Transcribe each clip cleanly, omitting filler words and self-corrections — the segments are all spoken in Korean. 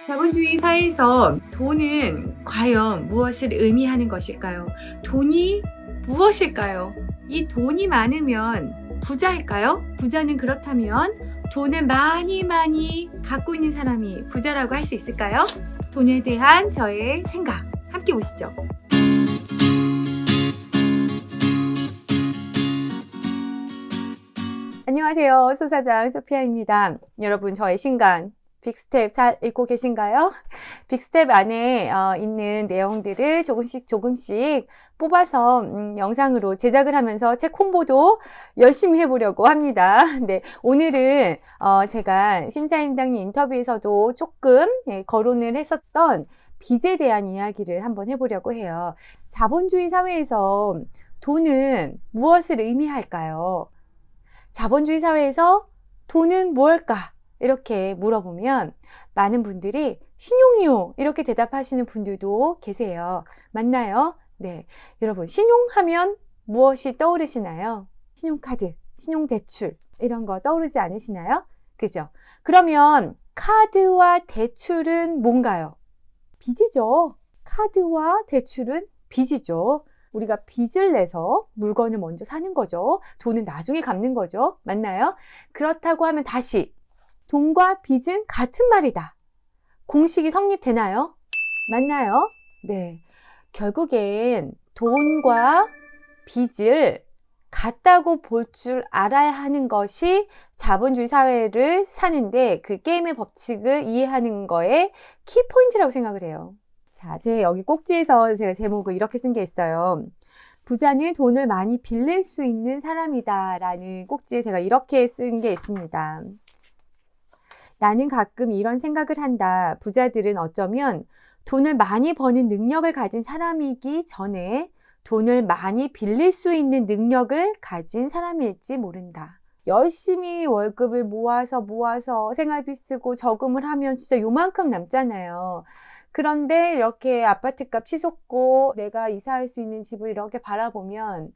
자본주의 사회에서 돈은 과연 무엇을 의미하는 것일까요? 돈이 무엇일까요? 이 돈이 많으면 부자일까요? 부자는 그렇다면 돈을 많이 갖고 있는 사람이 부자라고 할 수 있을까요? 돈에 대한 저의 생각 함께 보시죠. 안녕하세요. 소사장 소피아입니다. 여러분, 저의 신간 빅스텝 잘 읽고 계신가요? 빅스텝 안에 있는 내용들을 조금씩 뽑아서 영상으로 제작을 하면서 책 홍보도 열심히 해보려고 합니다. 네, 오늘은 제가 심사임당 인터뷰에서도 조금 거론을 했었던 빚에 대한 이야기를 한번 해보려고 해요. 자본주의 사회에서 돈은 무엇을 의미할까요? 자본주의 사회에서 돈은 무엇일까? 이렇게 물어보면 많은 분들이 신용이요 이렇게 대답하시는 분들도 계세요. 맞나요? 네, 여러분, 신용하면 무엇이 떠오르시나요? 신용카드, 신용대출 이런 거 떠오르지 않으시나요? 그죠? 그러면 카드와 대출은 뭔가요? 빚이죠. 카드와 대출은 빚이죠. 우리가 빚을 내서 물건을 먼저 사는 거죠. 돈은 나중에 갚는 거죠. 맞나요? 그렇다고 하면 다시 돈과 빚은 같은 말이다. 공식이 성립되나요? 맞나요? 네. 결국엔 돈과 빚을 같다고 볼 줄 알아야 하는 것이 자본주의 사회를 사는데 그 게임의 법칙을 이해하는 거에 키포인트라고 생각을 해요. 자, 제 여기 꼭지에서 제가 제목을 이렇게 쓴 게 있어요. 부자는 돈을 많이 빌릴 수 있는 사람이다 라는 꼭지에 제가 이렇게 쓴 게 있습니다. 나는 가끔 이런 생각을 한다. 부자들은 어쩌면 돈을 많이 버는 능력을 가진 사람이기 전에 돈을 많이 빌릴 수 있는 능력을 가진 사람일지 모른다. 열심히 월급을 모아서 생활비 쓰고 저금을 하면 진짜 요만큼 남잖아요. 그런데 이렇게 아파트값 치솟고 내가 이사할 수 있는 집을 이렇게 바라보면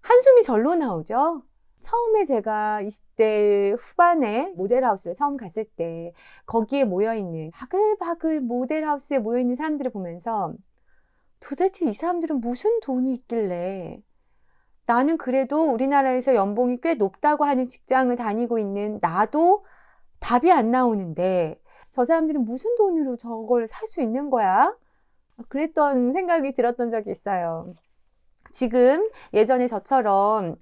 한숨이 절로 나오죠. 처음에 제가 20대 후반에 모델하우스를 처음 갔을 때 거기에 모여있는 바글바글 모델하우스에 모여있는 사람들을 보면서 도대체 이 사람들은 무슨 돈이 있길래 나는 그래도 우리나라에서 연봉이 꽤 높다고 하는 직장을 다니고 있는 나도 답이 안 나오는데 저 사람들은 무슨 돈으로 저걸 살 수 있는 거야? 그랬던 생각이 들었던 적이 있어요. 지금 예전에 저처럼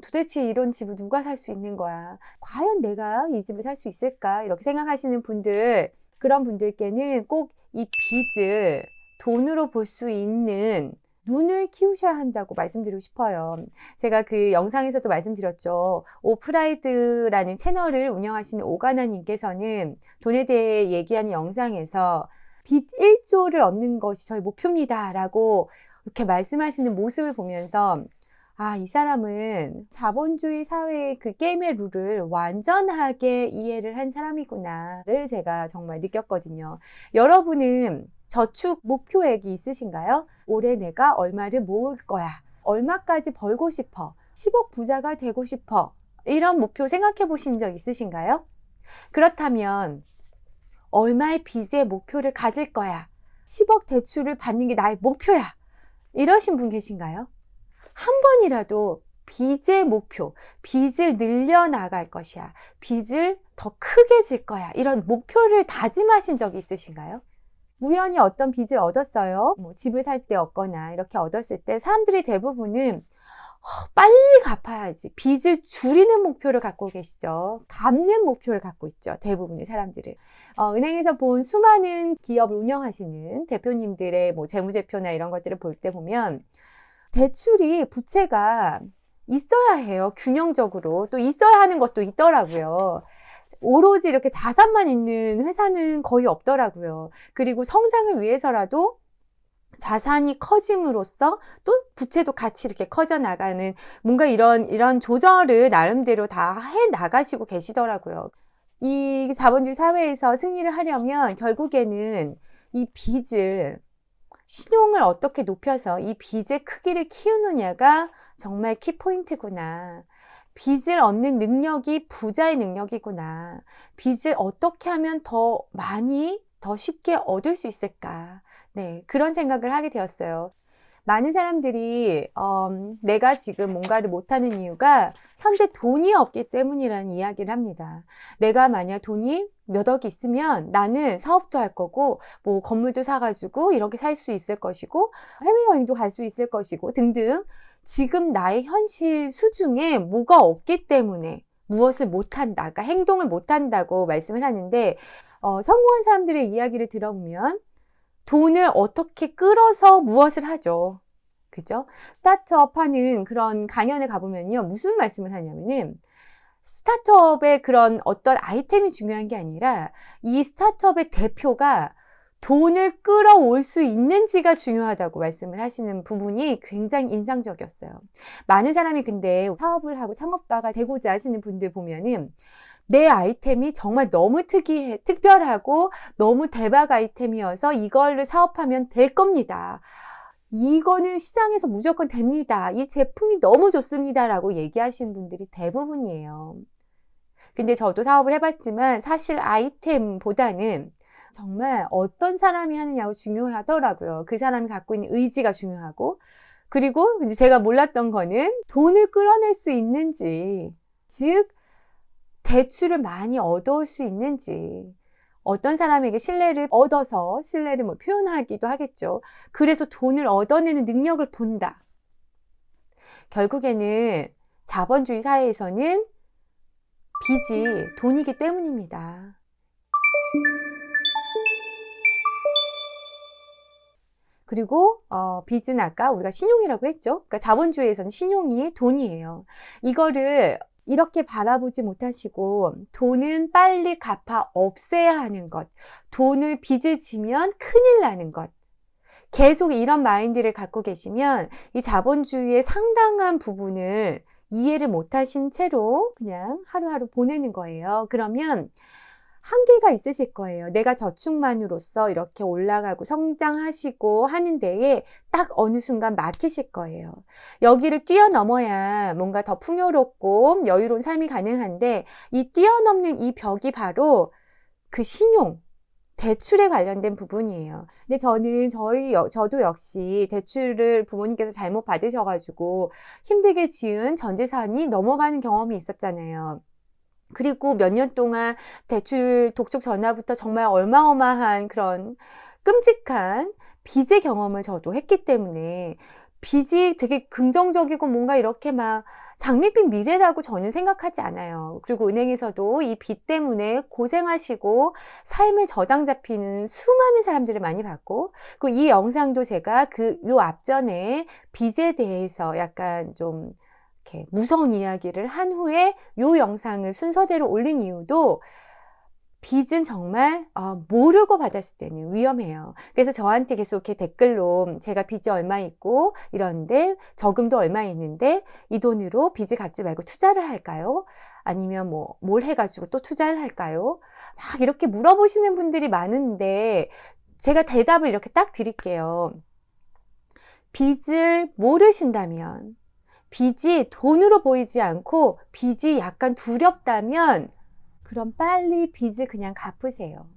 도대체 이런 집을 누가 살 수 있는 거야? 과연 내가 이 집을 살 수 있을까? 이렇게 생각하시는 분들, 그런 분들께는 꼭 이 빚을 돈으로 볼 수 있는 눈을 키우셔야 한다고 말씀드리고 싶어요. 제가 그 영상에서도 말씀드렸죠. 오프라이드라는 채널을 운영하시는 오가나님께서는 돈에 대해 얘기하는 영상에서 빚 1조를 얻는 것이 저의 목표입니다 라고 이렇게 말씀하시는 모습을 보면서 아, 이 사람은 자본주의 사회의 그 게임의 룰을 완전하게 이해를 한 사람이구나를 제가 정말 느꼈거든요. 여러분은 저축 목표액이 있으신가요? 올해 내가 얼마를 모을 거야. 얼마까지 벌고 싶어. 10억 부자가 되고 싶어. 이런 목표 생각해 보신 적 있으신가요? 그렇다면 얼마의 빚의 목표를 가질 거야. 10억 대출을 받는 게 나의 목표야. 이러신 분 계신가요? 한 번이라도 빚의 목표, 빚을 늘려나갈 것이야. 빚을 더 크게 질 거야. 이런 목표를 다짐하신 적이 있으신가요? 우연히 어떤 빚을 얻었어요. 뭐 집을 살 때 얻거나 이렇게 얻었을 때 사람들이 대부분은 빨리 갚아야지. 빚을 줄이는 목표를 갖고 계시죠. 갚는 목표를 갖고 있죠. 대부분의 사람들은. 은행에서 본 수많은 기업을 운영하시는 대표님들의 뭐 재무제표나 이런 것들을 볼 때 보면 대출이 부채가 있어야 해요. 균형적으로. 또 있어야 하는 것도 있더라고요. 오로지 이렇게 자산만 있는 회사는 거의 없더라고요. 그리고 성장을 위해서라도 자산이 커짐으로써 또 부채도 같이 이렇게 커져 나가는 뭔가 이런 조절을 나름대로 다 해 나가시고 계시더라고요. 이 자본주의 사회에서 승리를 하려면 결국에는 이 빚을 신용을 어떻게 높여서 이 빚의 크기를 키우느냐가 정말 키포인트구나. 빚을 얻는 능력이 부자의 능력이구나. 빚을 어떻게 하면 더 많이 더 쉽게 얻을 수 있을까? 네, 그런 생각을 하게 되었어요. 많은 사람들이 내가 지금 뭔가를 못하는 이유가 현재 돈이 없기 때문이라는 이야기를 합니다. 내가 만약 돈이 몇 억이 있으면 나는 사업도 할 거고 뭐 건물도 사가지고 이렇게 살 수 있을 것이고 해외여행도 갈 수 있을 것이고 등등 지금 나의 현실 수중에 뭐가 없기 때문에 무엇을 못한다, 그러니까 행동을 못한다고 말씀을 하는데 성공한 사람들의 이야기를 들어보면 돈을 어떻게 끌어서 무엇을 하죠. 그죠? 스타트업 하는 그런 강연에 가보면요. 무슨 말씀을 하냐면은 스타트업의 그런 어떤 아이템이 중요한 게 아니라 이 스타트업의 대표가 돈을 끌어올 수 있는지가 중요하다고 말씀을 하시는 부분이 굉장히 인상적이었어요. 많은 사람이 근데 사업을 하고 창업가가 되고자 하시는 분들 보면은 내 아이템이 정말 너무 특별하고 너무 대박 아이템이어서 이걸로 사업하면 될 겁니다. 이거는 시장에서 무조건 됩니다. 이 제품이 너무 좋습니다. 라고 얘기하시는 분들이 대부분이에요. 근데 저도 사업을 해봤지만 사실 아이템보다는 정말 어떤 사람이 하느냐가 중요하더라고요. 그 사람이 갖고 있는 의지가 중요하고 그리고 이제 제가 몰랐던 거는 돈을 끌어낼 수 있는지 즉 대출을 많이 얻어올 수 있는지 어떤 사람에게 신뢰를 얻어서 신뢰를 뭐 표현하기도 하겠죠. 그래서 돈을 얻어내는 능력을 본다. 결국에는 자본주의 사회에서는 빚이 돈이기 때문입니다. 그리고 빚은 아까 우리가 신용이라고 했죠. 그러니까 자본주의에서는 신용이 돈이에요. 이거를 이렇게 바라보지 못하시고 돈은 빨리 갚아 없애야 하는 것, 돈을 빚을 지면 큰일 나는 것. 계속 이런 마인드를 갖고 계시면 이 자본주의의 상당한 부분을 이해를 못하신 채로 그냥 하루하루 보내는 거예요. 그러면 한계가 있으실 거예요. 내가 저축만으로써 이렇게 올라가고 성장하시고 하는 데에 딱 어느 순간 막히실 거예요. 여기를 뛰어넘어야 뭔가 더 풍요롭고 여유로운 삶이 가능한데 이 뛰어넘는 이 벽이 바로 그 신용, 대출에 관련된 부분이에요. 근데 저도 역시 대출을 부모님께서 잘못 받으셔가지고 힘들게 지은 전 재산이 넘어가는 경험이 있었잖아요. 그리고 몇 년 동안 대출 독촉 전화부터 정말 어마어마한 그런 끔찍한 빚의 경험을 저도 했기 때문에 빚이 되게 긍정적이고 뭔가 이렇게 막 장밋빛 미래라고 저는 생각하지 않아요. 그리고 은행에서도 이 빚 때문에 고생하시고 삶의 저당 잡히는 수많은 사람들을 많이 봤고 그리고 이 영상도 제가 요 앞전에 빚에 대해서 약간 좀 이렇게 무서운 이야기를 한 후에 이 영상을 순서대로 올린 이유도 빚은 정말 모르고 받았을 때는 위험해요. 그래서 저한테 계속 이렇게 댓글로 제가 빚이 얼마 있고 이런데 저금도 얼마 있는데 이 돈으로 빚을 갚지 말고 투자를 할까요? 아니면 뭘 해가지고 또 투자를 할까요? 막 이렇게 물어보시는 분들이 많은데 제가 대답을 이렇게 딱 드릴게요. 빚을 모르신다면 빚이 돈으로 보이지 않고 빚이 약간 두렵다면 그럼 빨리 빚을 그냥 갚으세요.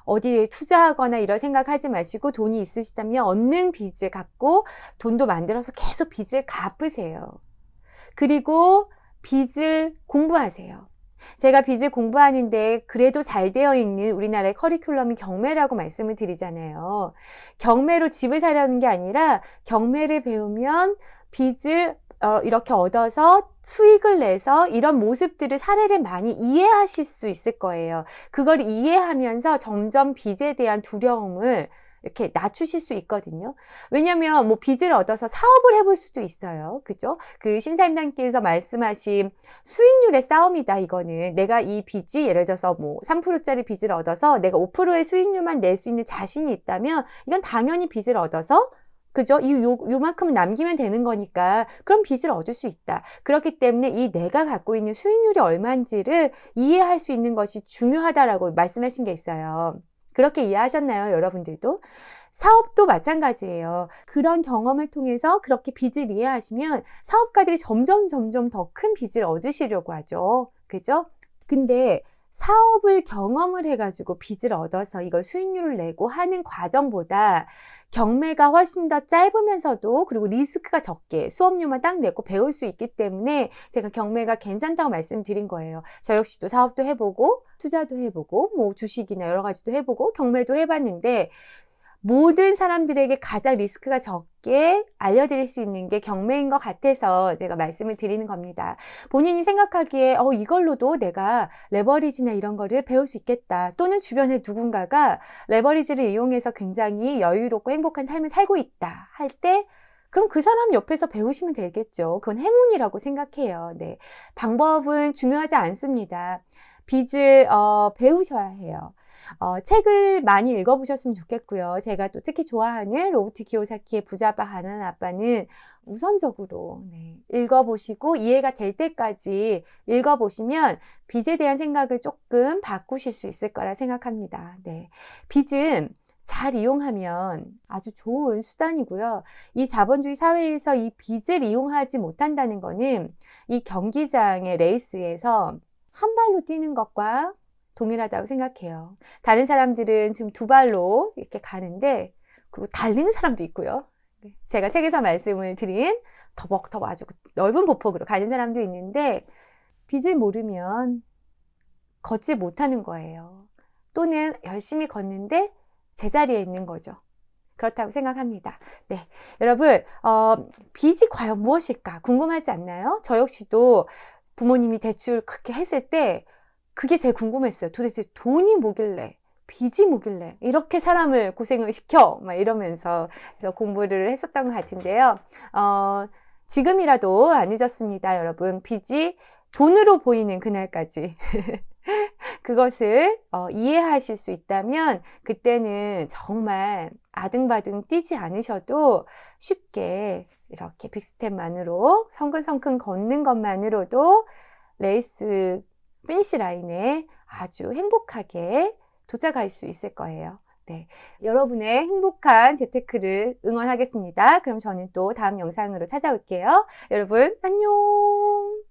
어디에 투자하거나 이런 생각하지 마시고 돈이 있으시다면 얻는 빚을 갚고 돈도 만들어서 계속 빚을 갚으세요. 그리고 빚을 공부하세요. 제가 빚을 공부하는데 그래도 잘 되어 있는 우리나라의 커리큘럼이 경매라고 말씀을 드리잖아요. 경매로 집을 사려는 게 아니라 경매를 배우면 빚을 이렇게 얻어서 수익을 내서 이런 모습들을 사례를 많이 이해하실 수 있을 거예요. 그걸 이해하면서 점점 빚에 대한 두려움을 이렇게 낮추실 수 있거든요. 왜냐하면 빚을 얻어서 사업을 해볼 수도 있어요. 그죠? 그 신사임당께서 말씀하신 수익률의 싸움이다. 이거는 내가 이 빚이 예를 들어서 3%짜리 빚을 얻어서 내가 5%의 수익률만 낼 수 있는 자신이 있다면 이건 당연히 빚을 얻어서 그죠? 요만큼 남기면 되는 거니까 그럼 빚을 얻을 수 있다. 그렇기 때문에 이 내가 갖고 있는 수익률이 얼마인지를 이해할 수 있는 것이 중요하다라고 말씀하신 게 있어요. 그렇게 이해하셨나요? 여러분들도? 사업도 마찬가지예요. 그런 경험을 통해서 그렇게 빚을 이해하시면 사업가들이 점점 더 큰 빚을 얻으시려고 하죠. 그죠? 근데 사업을 경험을 해가지고 빚을 얻어서 이걸 수익률을 내고 하는 과정보다 경매가 훨씬 더 짧으면서도 그리고 리스크가 적게 수업료만 딱 내고 배울 수 있기 때문에 제가 경매가 괜찮다고 말씀드린 거예요. 저 역시도 사업도 해보고 투자도 해보고 뭐 주식이나 여러 가지도 해보고 경매도 해봤는데 모든 사람들에게 가장 리스크가 적게 알려드릴 수 있는 게 경매인 것 같아서 제가 말씀을 드리는 겁니다. 본인이 생각하기에 이걸로도 내가 레버리지나 이런 거를 배울 수 있겠다. 또는 주변에 누군가가 레버리지를 이용해서 굉장히 여유롭고 행복한 삶을 살고 있다 할 때 그럼 그 사람 옆에서 배우시면 되겠죠. 그건 행운이라고 생각해요. 네. 방법은 중요하지 않습니다. 빚을 배우셔야 해요. 책을 많이 읽어보셨으면 좋겠고요. 제가 또 특히 좋아하는 로버트 키요사키의 부자아빠 가난한 아빠는 우선적으로 읽어보시고 이해가 될 때까지 읽어보시면 빚에 대한 생각을 조금 바꾸실 수 있을 거라 생각합니다. 네. 빚은 잘 이용하면 아주 좋은 수단이고요. 이 자본주의 사회에서 이 빚을 이용하지 못한다는 거는 이 경기장의 레이스에서 한 발로 뛰는 것과 동일하다고 생각해요. 다른 사람들은 지금 두 발로 이렇게 가는데 그리고 달리는 사람도 있고요. 제가 책에서 말씀을 드린 터벅터벅 아주 넓은 보폭으로 가는 사람도 있는데 빚을 모르면 걷지 못하는 거예요. 또는 열심히 걷는데 제자리에 있는 거죠. 그렇다고 생각합니다. 네, 여러분 빚이 과연 무엇일까 궁금하지 않나요? 저 역시도 부모님이 대출 그렇게 했을 때 그게 제일 궁금했어요. 도대체 돈이 뭐길래, 빚이 뭐길래 이렇게 사람을 고생을 시켜 막 이러면서 그래서 공부를 했었던 것 같은데요. 지금이라도 안 늦었습니다, 여러분. 빚이 돈으로 보이는 그날까지 그것을 이해하실 수 있다면 그때는 정말 아등바등 뛰지 않으셔도 쉽게 이렇게 빅스텝만으로 성근성근 걷는 것만으로도 레이스 피니시 라인에 아주 행복하게 도착할 수 있을 거예요. 네, 여러분의 행복한 재테크를 응원하겠습니다. 그럼 저는 또 다음 영상으로 찾아올게요. 여러분 안녕.